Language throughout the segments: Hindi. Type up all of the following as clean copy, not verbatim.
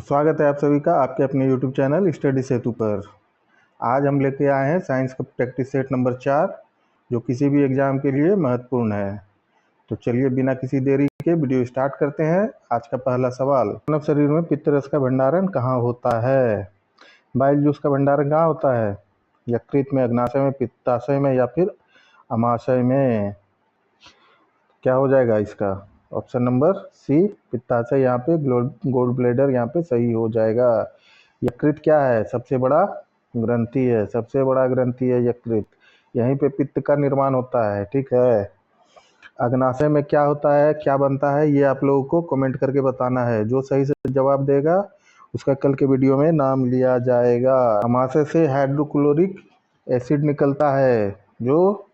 तो स्वागत है आप सभी का आपके अपने YouTube चैनल स्टडी सेतु पर। आज हम लेके आए हैं साइंस का प्रैक्टिस सेट नंबर 4, जो किसी भी एग्ज़ाम के लिए महत्वपूर्ण है। तो चलिए बिना किसी देरी के वीडियो स्टार्ट करते हैं। आज का पहला सवाल, मानव शरीर में पित्त रस का भंडारण कहाँ होता है? बाइल जूस का भंडारण कहाँ होता है? यकृत में, अग्नाशय में, पित्ताशय में या फिर अमाशय में? क्या हो जाएगा इसका? ऑप्शन नंबर सी पित्ताशय, यहाँ पे गोल्ड ब्लेडर यहाँ पे सही हो जाएगा। यकृत क्या है? सबसे बड़ा ग्रंथि है, सबसे बड़ा ग्रंथि है यकृत। यहीं पे पित्त का निर्माण होता है, ठीक है। अग्नाशय में क्या होता है, क्या बनता है, ये आप लोगों को कमेंट करके बताना है। जो सही से जवाब देगा उसका कल के वीडियो में नाम लिया जाएगा। अमाशय से हाइड्रोक्लोरिक एसिड निकलता है जो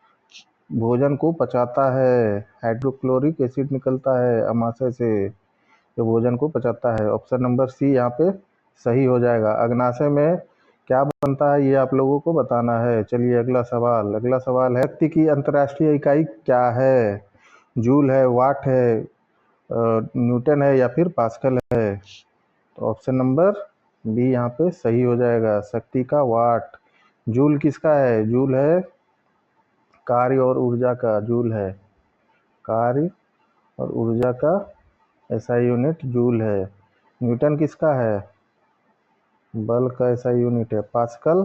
भोजन को पचाता है। हाइड्रोक्लोरिक एसिड निकलता है अमाशय से जो भोजन को पचाता है। ऑप्शन नंबर सी यहाँ पे सही हो जाएगा। अग्नाशय में क्या बनता है ये आप लोगों को बताना है। चलिए अगला सवाल है, शक्ति की अंतर्राष्ट्रीय इकाई क्या है? जूल है, वाट है, न्यूटन है या फिर पास्कल है? तो ऑप्शन नंबर बी यहाँ पे सही हो जाएगा। शक्ति का वाट। जूल किसका है? जूल है कार्य और ऊर्जा का, जूल है कार्य और ऊर्जा का एसआई यूनिट जूल है। न्यूटन किसका है? बल का एसआई यूनिट है। पास्कल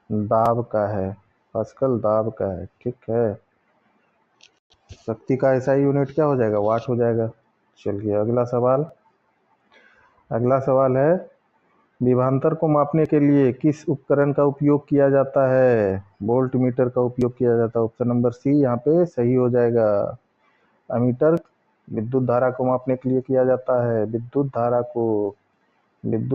दाब का है, पास्कल दाब का है, ठीक है। शक्ति का एसआई यूनिट क्या हो जाएगा? वाट हो जाएगा। चलिए अगला सवाल है, विभवांतर को मापने के लिए किस उपकरण का उपयोग किया जाता है? वोल्ट मीटर का उपयोग किया जाता है। ऑप्शन नंबर सी यहाँ पे सही हो जाएगा। अमीटर विद्युत धारा को मापने के लिए किया जाता है, विद्युत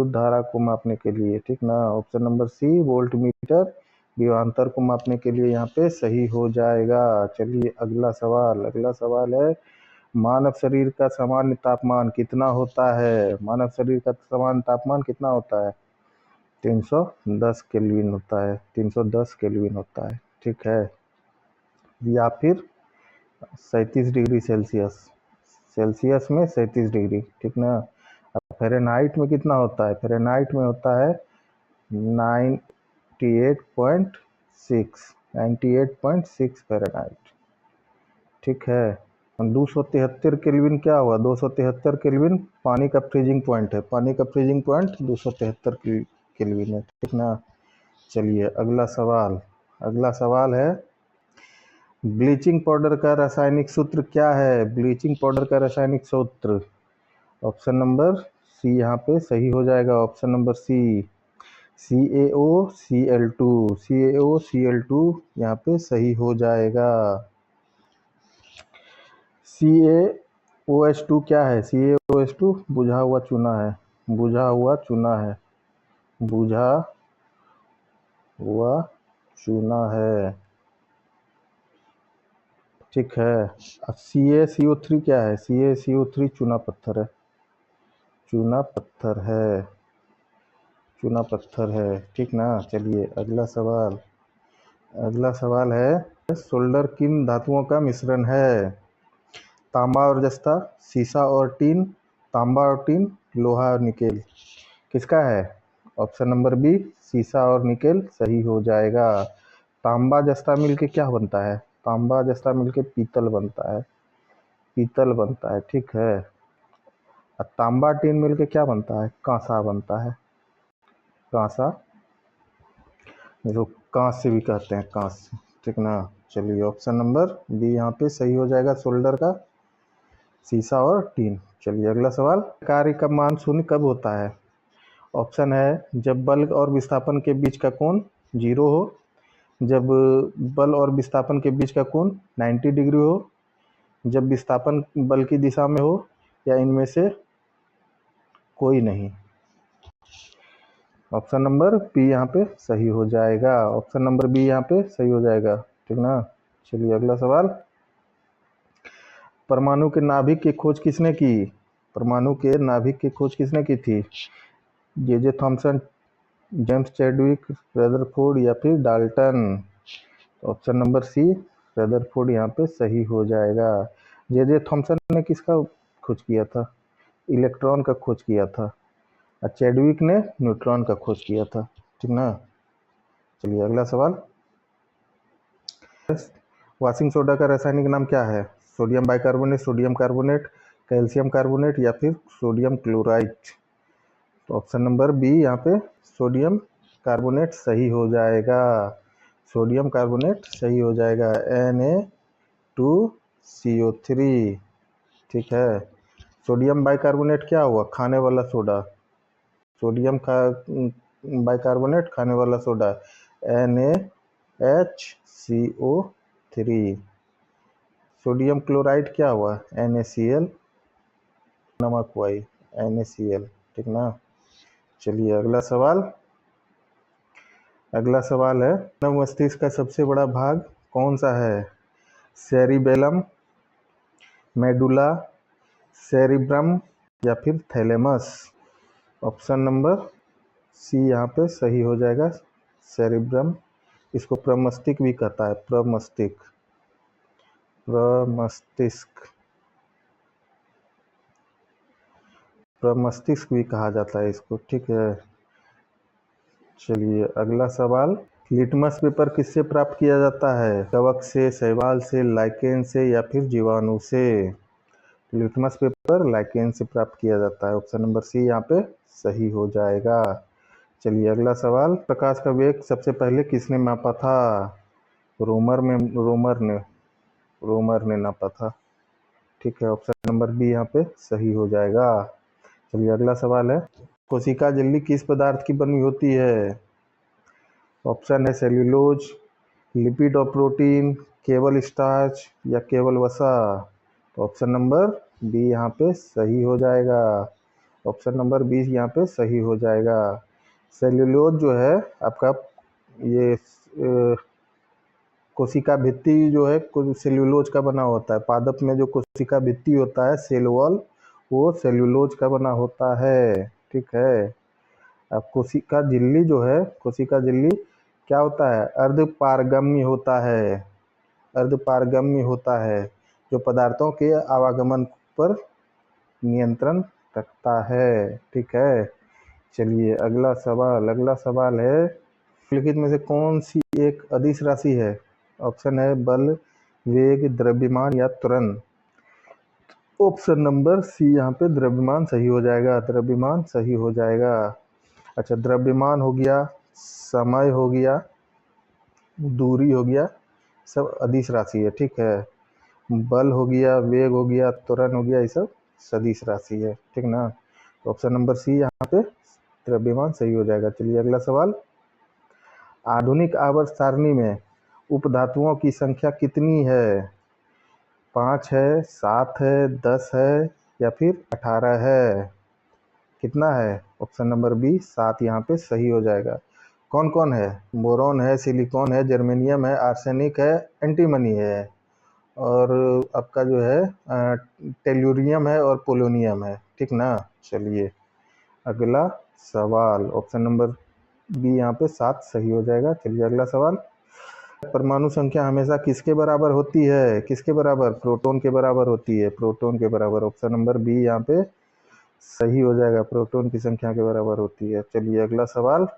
धारा को मापने के लिए, ठीक ना। Option number C volt meter विभवांतर को मापने के लिए यहाँ पे सही हो जाएगा। चलिए अगला सवाल है, मानव शरीर का सामान्य तापमान कितना होता है? मानव शरीर का सामान्य तापमान कितना होता है? 310 केल्विन होता है, 310 केल्विन होता है, ठीक है। या फिर 37 डिग्री सेल्सियस में 37 डिग्री, ठीक ना। अब फ़ारेनहाइट में कितना होता है? फ़ारेनहाइट में होता है 98.6 फ़ारेनहाइट, ठीक है। 273 केल्विन क्या हुआ? 273 केल्विन पानी का फ्रीजिंग पॉइंट है, पानी का फ्रीजिंग पॉइंट 273 केल्विन है, ठीक ना। चलिए अगला सवाल है, ब्लीचिंग पाउडर का रासायनिक सूत्र क्या है? ब्लीचिंग पाउडर का रासायनिक सूत्र, ऑप्शन नंबर सी यहाँ पे सही हो जाएगा। ऑप्शन नंबर सी CaOCl2 यहाँ पे सही हो जाएगा। CaOH2 क्या है? CaOH2 बुझा हुआ चूना है, बुझा हुआ चूना है, ठीक है। अब CaCO3 क्या है? CaCO3 चूना पत्थर है, ठीक ना। चलिए अगला सवाल है, सोल्डर किन धातुओं का मिश्रण है? तांबा और जस्ता, सीसा और टीन, तांबा और टीन, लोहा और निकेल, किसका है? ऑप्शन नंबर बी सीसा और निकेल सही हो जाएगा। तांबा जस्ता मिलके क्या बनता है? तांबा जस्ता मिलके पीतल बनता है, ठीक है। और तांबा टीन मिलके क्या बनता है? कांसा बनता है, कांसा, जो कांस से भी कहते हैं, कांस, ठीक ना। चलिए ऑप्शन नंबर बी यहाँ पे सही हो जाएगा, सोल्डर का, सीसा और टीन। चलिए अगला सवाल, कार्य का मान शून्य कब होता है? ऑप्शन है जब बल और विस्थापन के बीच का कोण 0 हो, जब बल और विस्थापन के बीच का कोण 90 डिग्री हो, जब विस्थापन बल की दिशा में हो, या इनमें से कोई नहीं। ऑप्शन नंबर बी यहाँ पे सही हो जाएगा। ऑप्शन नंबर बी यहाँ पे सही हो जाएगा, ठीक ना। चलिए अगला सवाल, परमाणु के नाभिक की खोज किसने की? परमाणु के नाभिक की खोज किसने की थी? J Thomson, James Chadwick, Rutherford या फिर Dalton? Option number C Rutherford यहाँ पे सही हो जाएगा। जे थॉमसन ने किसका खोज किया था? इलेक्ट्रॉन का खोज किया था, और चैडविक ने न्यूट्रॉन का खोज किया था, ठीक ना। चलिए अगला सवाल, वॉशिंग सोडा का रासायनिक नाम क्या है? Sodium bicarbonate, sodium carbonate, calcium carbonate या फिर सोडियम क्लोराइड? तो ऑप्शन नंबर बी यहाँ पे सोडियम कार्बोनेट सही हो जाएगा। सोडियम कार्बोनेट सही हो जाएगा, Na2CO3, ठीक है। सोडियम बाइकार्बोनेट क्या हुआ? खाने वाला सोडा। सोडियम का बाइकार्बोनेट खाने वाला सोडा, NaHCO3। सोडियम क्लोराइड क्या हुआ? NaCl, नमक हुआ NaCl, ठीक ना। चलिए अगला सवाल, अगला सवाल है, मानव मस्तिष्क का सबसे बड़ा भाग कौन सा है? सेरिबेलम, मेडुला, सेरिब्रम या फिर थैलेमस? ऑप्शन नंबर सी यहाँ पे सही हो जाएगा, सेरिब्रम। इसको प्रमस्तिष्क भी कहता है, प्रमस्तिष्क, प्रमस्तिष्क, प्रमस्तिष्क भी कहा जाता है इसको, ठीक है। चलिए अगला सवाल, लिटमस पेपर किससे प्राप्त किया जाता है? कवक से, शैवाल से, लाइकेन से या फिर जीवाणु से? लिटमस पेपर लाइकेन से प्राप्त किया जाता है, ऑप्शन नंबर सी यहाँ पे सही हो जाएगा। चलिए अगला सवाल, प्रकाश का वेग सबसे पहले किसने मापा था? रोमर ने नापा था, ठीक है। ऑप्शन नंबर बी यहाँ पे सही हो जाएगा। चलिए अगला सवाल है, कोशिका झिल्ली किस पदार्थ की बनी होती है? ऑप्शन है सेल्यूलोज, लिपिड और प्रोटीन, केवल स्टार्च या केवल वसा? तो ऑप्शन नंबर बी यहाँ पे सही हो जाएगा, ऑप्शन नंबर बी यहाँ पे सही हो जाएगा। सेल्यूलोज जो है आपका, ये कोशिका भित्ति जो है सेल्यूलोज का बना होता है। पादप में जो कोशिका भित्ति होता है, सेल वॉल, वो सेल्यूलोज का बना होता है, ठीक है। अब कोशिका झिल्ली जो है, कोशिका झिल्ली क्या होता है? अर्धपारगम्य होता है, अर्धपारगम्य होता है, जो पदार्थों के आवागमन पर नियंत्रण रखता है, ठीक है। चलिए अगला सवाल, अगला सवाल है, निम्नलिखित में से कौन सी एक अदिश राशि है? ऑप्शन है बल, वेग, द्रव्यमान या त्वरण? ऑप्शन नंबर सी यहाँ पे द्रव्यमान सही हो जाएगा, द्रव्यमान सही हो जाएगा। अच्छा, द्रव्यमान हो गया, समय हो गया, दूरी हो गया, सब अदिश राशि है, ठीक है। बल हो गया, वेग हो गया, त्वरण हो गया, ये सब सदिश राशि है, ठीक ना। तो ऑप्शन नंबर सी यहाँ पे द्रव्यमान सही हो जाएगा। चलिए अगला सवाल, आधुनिक आवर्त सारणी में उपधातुओं की संख्या कितनी है? 5 है, 7 है, 10 है या फिर 18 है? कितना है? ऑप्शन नंबर बी 7 यहाँ पे सही हो जाएगा। कौन कौन है? बोरॉन है, सिलिकॉन है, जर्मेनियम है, आर्सेनिक है, एंटीमनी है, और आपका जो है टेल्यूरियम है और पोलोनियम है, ठीक ना। चलिए अगला सवाल, ऑप्शन नंबर बी यहाँ पे 7 सही हो जाएगा। चलिए अगला सवाल, परमाणु संख्या हमेशा किसके बराबर होती है? किसके बराबर? प्रोटॉन के बराबर होती है, प्रोटॉन के बराबर। ऑप्शन नंबर बी यहाँ पे सही हो जाएगा, प्रोटॉन की संख्या के बराबर होती है। चलिए अगला सवाल,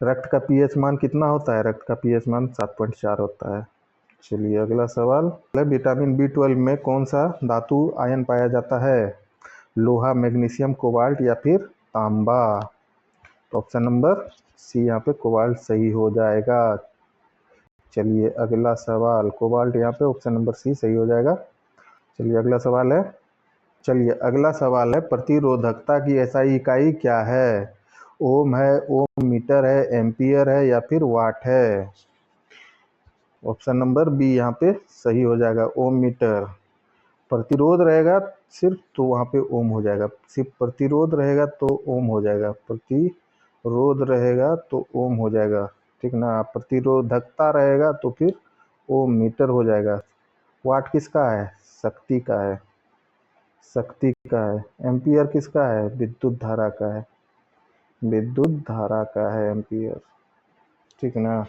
रक्त का पीएच मान कितना होता है? रक्त का पीएच मान 7.4 होता है। चलिए अगला सवाल, विटामिन B12 में कौन सा धातु आयन पाया जाता है? लोहा, मैग्नीशियम, कोबाल्ट या फिर तांबा? ऑप्शन नंबर सी यहाँ पे कोबाल्ट सही हो जाएगा। चलिए अगला सवाल, कोबाल्ट यहाँ पे ऑप्शन नंबर सी सही हो जाएगा। चलिए अगला सवाल है, चलिए अगला सवाल है, प्रतिरोधकता की एसआई इकाई क्या है? ओम है, ओम मीटर है, एम्पियर है या फिर वाट है? ऑप्शन नंबर बी यहाँ पे सही हो जाएगा, ओम मीटर। प्रतिरोध रहेगा सिर्फ तो वहाँ पे ओम हो जाएगा, सिर्फ प्रतिरोध रहेगा तो ओम हो जाएगा, प्रतिरोध रहेगा तो ओम हो जाएगा, ठीक ना। प्रतिरोधकता रहेगा तो फिर ओम मीटर हो जाएगा। वाट किसका है? शक्ति का है, शक्ति का है। एम्पियर किसका है? विद्युत धारा का है, विद्युत धारा का है एम्पियर, ठीक ना।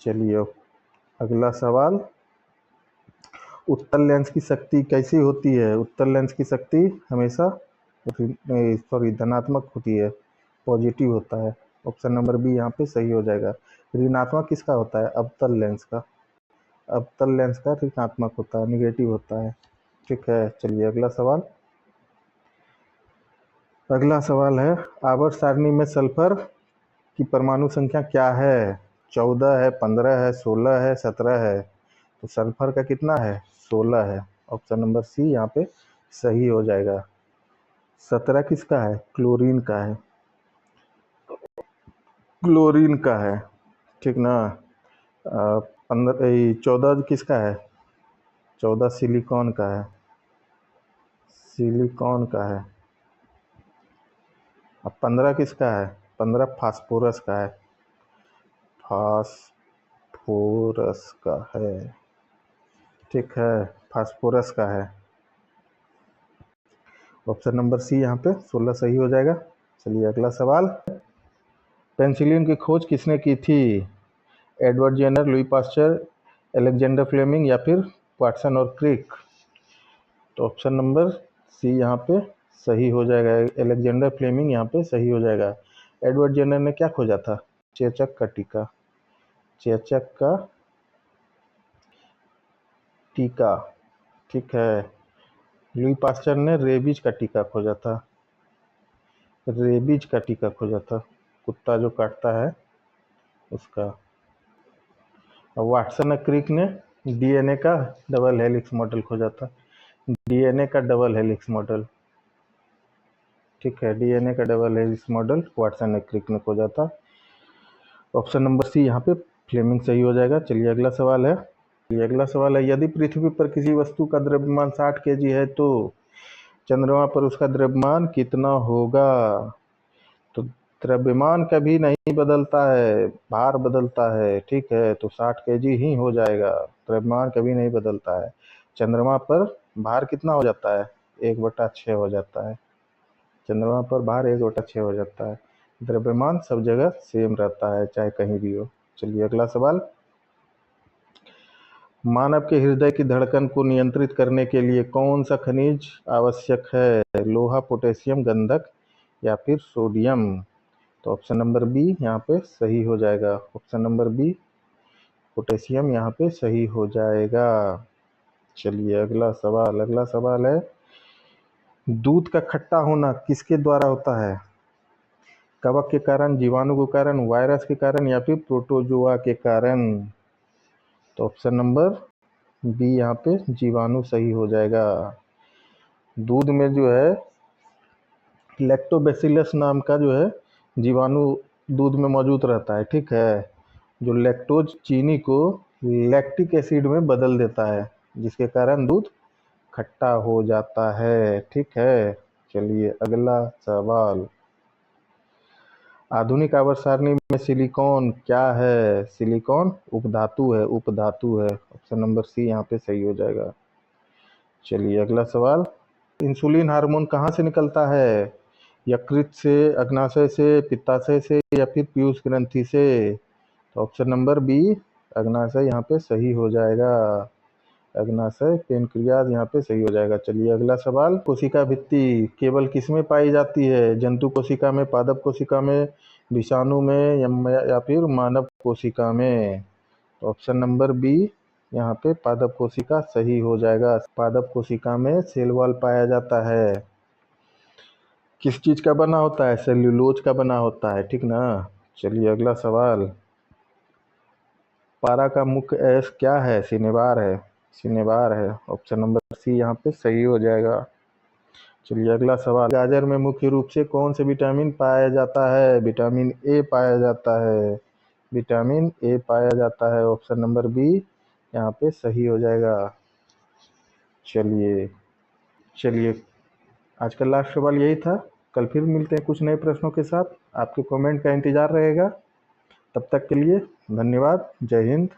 चलिए अगला सवाल, उत्तल लेंस की शक्ति कैसी होती है? उत्तल लेंस की शक्ति हमेशा सॉरी धनात्मक होती है, पॉजिटिव होता है। ऑप्शन नंबर बी यहाँ पे सही हो जाएगा। ऋणात्मक किसका होता है? अवतल लेंस का। अवतल लेंस का ऋणात्मक होता है, निगेटिव होता है। ठीक है, चलिए अगला सवाल। अगला सवाल है, आवर्त सारणी में सल्फर की परमाणु संख्या क्या है? 14 है, 15 है, 16 है, 17 है। तो सल्फर का कितना है? 16 है। ऑप्शन नंबर सी यहाँ पे सही हो जाएगा। 17 किसका है? क्लोरीन का है, क्लोरीन का है। ठीक ना। 14 किसका है? 14 सिलिकॉन का है, सिलिकॉन का है। अब 15 किसका है? 15 फास्फोरस का है, फास्फोरस का है। ठीक है, फास्फोरस का है। ऑप्शन नंबर सी यहाँ पे 16 सही हो जाएगा। चलिए अगला सवाल। पेनिसिलिन की खोज किसने की थी? Edward Jenner, Louis Pasteur, Alexander Fleming या फिर वाटसन और क्रिक? तो ऑप्शन नंबर सी यहाँ पे सही हो जाएगा। अलेक्जेंडर फ्लेमिंग यहाँ पे सही हो जाएगा। एडवर्ड जेनर ने क्या खोजा था? चेचक का टीका, चेचक का टीका। ठीक है। लुई पास्चर ने रेबीज का टीका खोजा था, रेबीज का टीका खोजा था, कुत्ता जो काटता है उसका। और वाटसन और क्रिक ने डीएनए का डबल हेलिक्स मॉडल खोजा था, डीएनए का डबल हेलिक्स मॉडल। ठीक है, डीएनए का डबल हेलिक्स मॉडल वाटसन और क्रिक ने खोजा था। ऑप्शन नंबर सी यहाँ पे फ्लेमिंग सही हो जाएगा। चलिए अगला सवाल है। ये अगला सवाल है, यदि पृथ्वी पर किसी वस्तु का द्रव्यमान 60 केजी है तो चंद्रमा पर उसका द्रव्यमान कितना होगा? तो द्रव्यमान कभी नहीं बदलता है, भार बदलता है। ठीक है, तो 60 केजी ही हो जाएगा, द्रव्यमान कभी नहीं बदलता है। चंद्रमा पर भार कितना हो जाता है? 1/6 हो जाता है। चंद्रमा पर भार 1/6 हो जाता है। द्रव्यमान सब जगह सेम रहता है, चाहे कहीं भी हो। चलिए अगला सवाल। मानव के हृदय की धड़कन को नियंत्रित करने के लिए कौन सा खनिज आवश्यक है? लोहा, पोटेशियम, गंधक या फिर सोडियम? तो ऑप्शन नंबर बी यहाँ पे सही हो जाएगा। ऑप्शन नंबर बी पोटेशियम यहाँ पे सही हो जाएगा। चलिए अगला सवाल। अगला सवाल है, दूध का खट्टा होना किसके द्वारा होता है? कवक के कारण, जीवाणु के कारण, वायरस के कारण या फिर प्रोटोजोआ के कारण? तो ऑप्शन नंबर बी यहाँ पे जीवाणु सही हो जाएगा। दूध में जो है लैक्टोबैसिलस नाम का जो है जीवाणु दूध में मौजूद रहता है। ठीक है, जो लैक्टोज चीनी को लैक्टिक एसिड में बदल देता है, जिसके कारण दूध खट्टा हो जाता है। ठीक है, चलिए अगला सवाल। आधुनिक आवर्त सारणी में सिलिकॉन क्या है? सिलिकॉन उपधातु है, उपधातु है। ऑप्शन नंबर सी यहाँ पे सही हो जाएगा। चलिए अगला सवाल। इंसुलिन हार्मोन कहाँ से निकलता है? यकृत से, अग्नाशय से, पित्ताशय से या फिर पीयूष ग्रंथि से? तो ऑप्शन नंबर बी अग्नाशय यहाँ पे सही हो जाएगा। अग्नाशय पेनक्रियाज यहाँ पे सही हो जाएगा। चलिए अगला सवाल। कोशिका भित्ति केवल किस में पाई जाती है? जंतु कोशिका में, पादप कोशिका में, विषाणु में या फिर मानव कोशिका में? तो ऑप्शन नंबर बी यहाँ पे पादप कोशिका सही हो जाएगा। पादप कोशिका में सेल वॉल पाया जाता है। किस चीज का बना होता है? सेल्यूलोज का बना होता है। ठीक ना। चलिए अगला सवाल। पारा का मुख्य अयस्क क्या है? सिनेबार है, सिनेबार है। ऑप्शन नंबर सी यहाँ पे सही हो जाएगा। चलिए अगला सवाल। गाजर में मुख्य रूप से कौन से विटामिन पाया जाता है? विटामिन ए पाया जाता है, विटामिन ए पाया जाता है। ऑप्शन नंबर बी यहाँ पे सही हो जाएगा। चलिए चलिए आज का लास्ट सवाल यही था। कल फिर मिलते हैं कुछ नए प्रश्नों के साथ। आपके कमेंट का इंतज़ार रहेगा। तब तक के लिए धन्यवाद। जय हिंद।